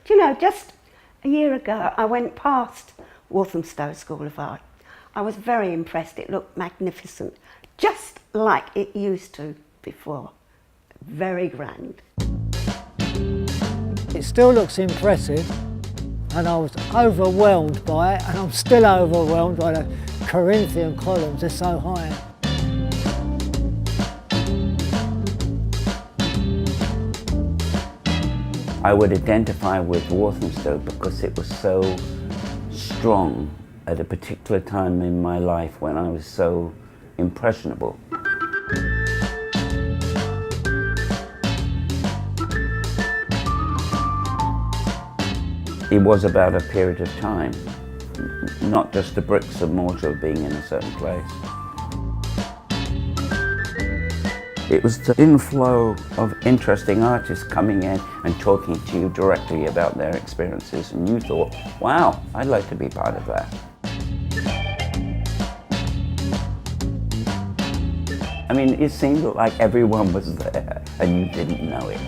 Do you know, just a year ago, I went past Walthamstow School of Art. I was very impressed. It looked magnificent, just like it used to before. Very grand. It still looks impressive, and I was overwhelmed by it, and I'm still overwhelmed by the Corinthian columns, they're so high. I would identify with Walthamstow because it was so strong at a particular time in my life when I was so impressionable. It was about a period of time, not just the bricks and mortar of being in a certain place. It was the inflow of interesting artists coming in and talking to you directly about their experiences, and you thought, wow, I'd like to be part of that. I mean, it seemed like everyone was there and you didn't know it.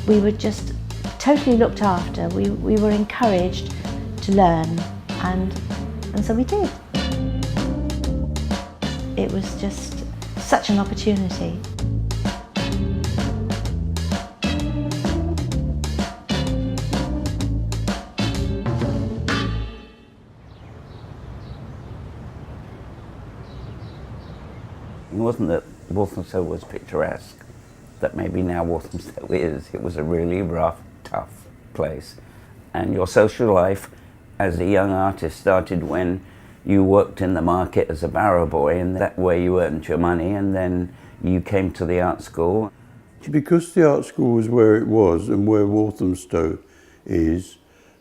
We were just totally looked after. We were encouraged to learn, and so we did. It was just such an opportunity. It wasn't that Walthamstow was picturesque, that maybe now Walthamstow is. It was a really rough, tough place. And your social life as a young artist started when you worked in the market as a barrow boy, and that way you earned your money, and then you came to the art school. Because the art school was where it was and where Walthamstow is,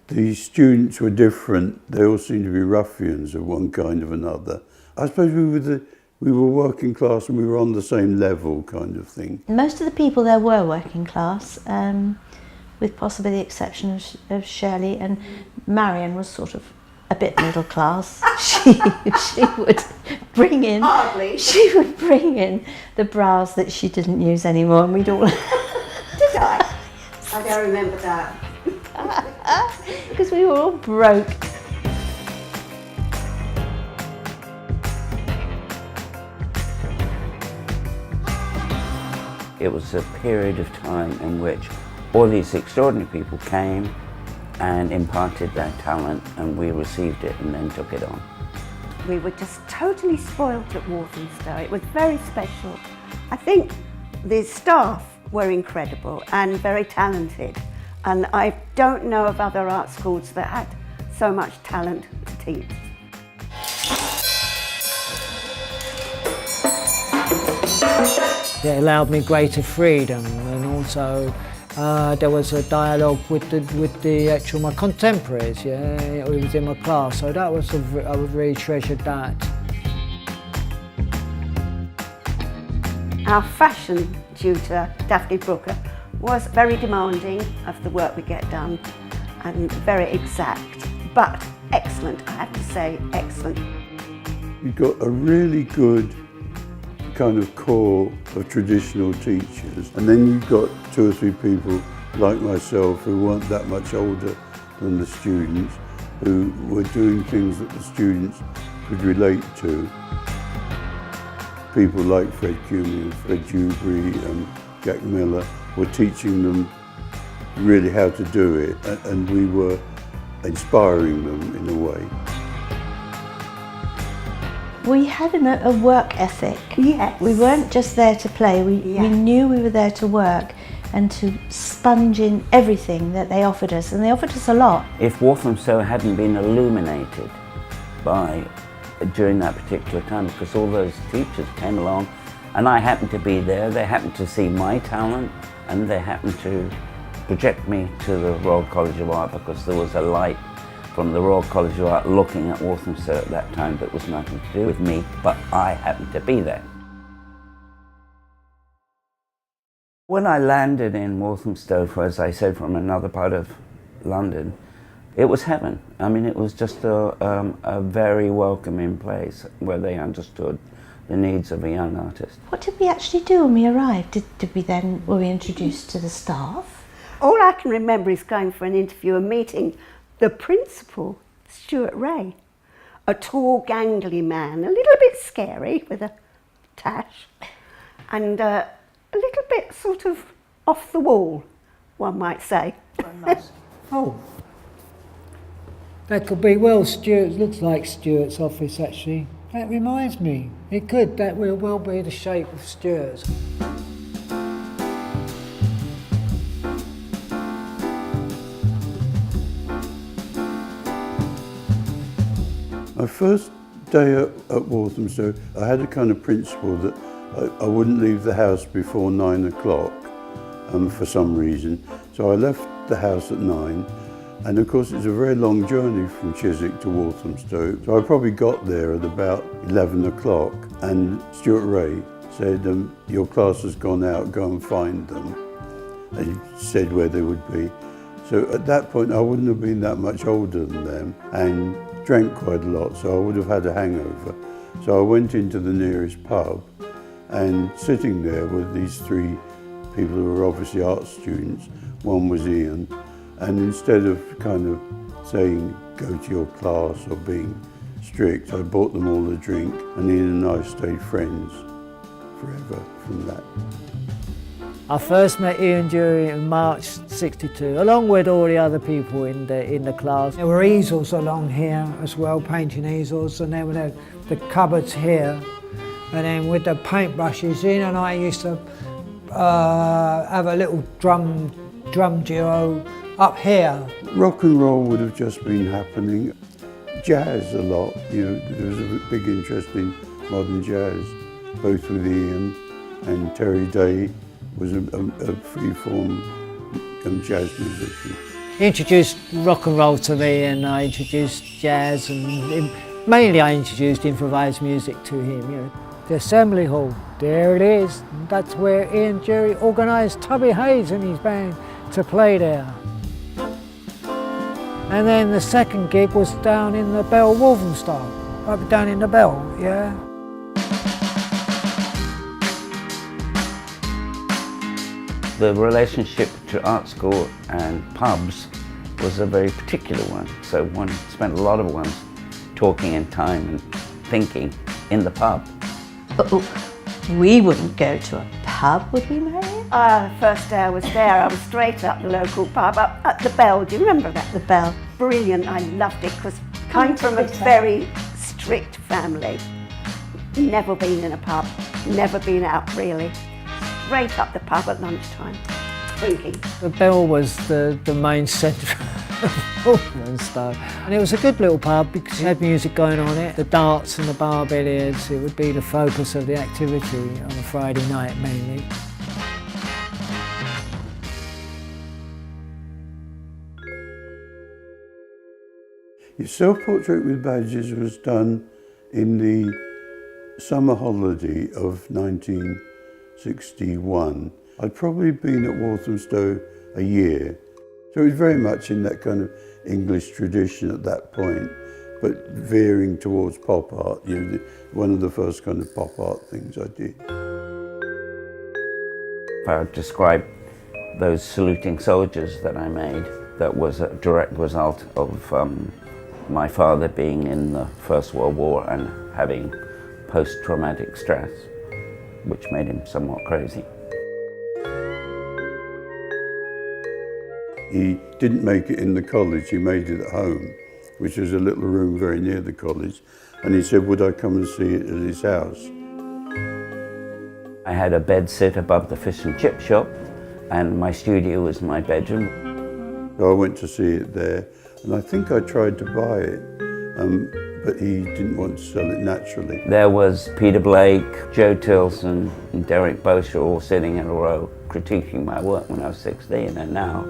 the students were different. They all seemed to be ruffians of one kind or another. I suppose we were working class and we were on the same level, kind of thing. Most of the people there were working class, with possibly the exception of Shirley, and Marion was sort of a bit middle class. She would bring in, Hardly. She would bring in the bras that she didn't use anymore, and we'd all. Did I? I don't remember that. Because we were all broke. It was a period of time in which all these extraordinary people came and imparted their talent, and we received it and then took it on. We were just totally spoilt at Walthamstow. It was very special. I think the staff were incredible and very talented, and I don't know of other art schools that had so much talent to teach. It allowed me greater freedom, and also there was a dialogue with my contemporaries. Yeah, it was in my class, so that was I really treasured that. Our fashion tutor, Daphne Brooker, was very demanding of the work we get done and very exact, but excellent, I have to say, excellent. You got a really good kind of core of traditional teachers, and then you've got 2 or 3 people like myself who weren't that much older than the students, who were doing things that the students could relate to. People like Fred Cumy and Fred Dewberry and Jack Miller were teaching them really how to do it, and we were inspiring them in a way. We had a work ethic. Yes. We weren't just there to play, we knew we were there to work and to sponge in everything that they offered us, and they offered us a lot. If Walthamstow hadn't been illuminated during that particular time, because all those teachers came along and I happened to be there, they happened to see my talent and they happened to project me to the Royal College of Art, because there was a light from the Royal College of Art looking at Walthamstow at that time that was nothing to do with me, but I happened to be there. When I landed in Walthamstow, as I said, from another part of London, It was heaven. I mean, it was just a very welcoming place where they understood the needs of a young artist. What did we actually do when we arrived? Were we introduced to the staff? All I can remember is going for an interview and meeting the principal, Stuart Ray, a tall, gangly man, a little bit scary with a tash, and a little bit sort of off the wall, one might say. Oh, that could be Stuart. Looks like Stuart's office actually. That reminds me. It could. That will well be the shape of Stuart's. My first day at Walthamstow, I had a kind of principle that I wouldn't leave the house before 9 o'clock for some reason. So I left the house at 9, and of course it's a very long journey from Chiswick to Walthamstow. So I probably got there at about 11 o'clock, and Stuart Ray said, your class has gone out, go and find them. And he said where they would be. So at that point I wouldn't have been that much older than them, and drank quite a lot, so I would have had a hangover. So I went into the nearest pub, and sitting there were these three people who were obviously art students. One was Ian, and instead of kind of saying go to your class or being strict, I bought them all a drink, and Ian and I stayed friends forever from that. I first met Ian during March '62, along with all the other people in the class. There were easels along here as well, painting easels, and there were the cupboards here. And then with the paintbrushes, Ian and I used to have a little drum duo up here. Rock and roll would have just been happening. Jazz a lot, there was a big interest in modern jazz, both with Ian and Terry Day was a free-form jazz musician. He introduced rock and roll to me, and I introduced jazz, and mainly I introduced improvised music to him. The Assembly Hall, there it is. That's where Ian Jury organised Tubby Hayes and his band to play there. And then the second gig was down in the Bell, Walthamstow, up down in the Bell, yeah. The relationship to art school and pubs was a very particular one. So one spent a lot of one's talking and time and thinking in the pub. Oh, we wouldn't go to a pub, would we, Marion? The first day I was there, I was straight up the local pub, up at the Bell. Do you remember that? The Bell. Brilliant, I loved it, because coming from a very strict family, never been in a pub, never been out really. Straight up the pub at lunchtime, drinking. The Bell was the main centre of Walthamstow, and it was a good little pub because it had music going on it. The darts and the bar billiards, it would be the focus of the activity on a Friday night mainly. Your self-portrait with badges was done in the summer holiday of 1961. I'd probably been at Walthamstow a year, so it was very much in that kind of English tradition at that point, but veering towards pop art. One of the first kind of pop art things I did. If I would describe those saluting soldiers that I made, that was a direct result of my father being in the First World War and having post-traumatic stress, which made him somewhat crazy. He didn't make it in the college, he made it at home, which was a little room very near the college, and he said, would I come and see it at his house? I had a bed sit above the fish and chip shop, and my studio was my bedroom. So I went to see it there, and I think I tried to buy it, but he didn't want to sell it naturally. There was Peter Blake, Joe Tilson, and Derek Bosher all sitting in a row critiquing my work when I was 16, and now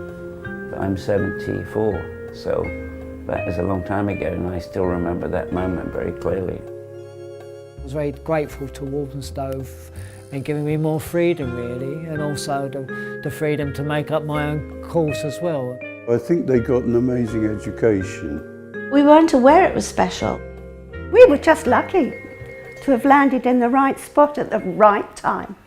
I'm 74, so that is a long time ago, and I still remember that moment very clearly. I was very grateful to Walthamstow and giving me more freedom really, and also the freedom to make up my own course as well. I think they got an amazing education. We weren't aware it was special. We were just lucky to have landed in the right spot at the right time.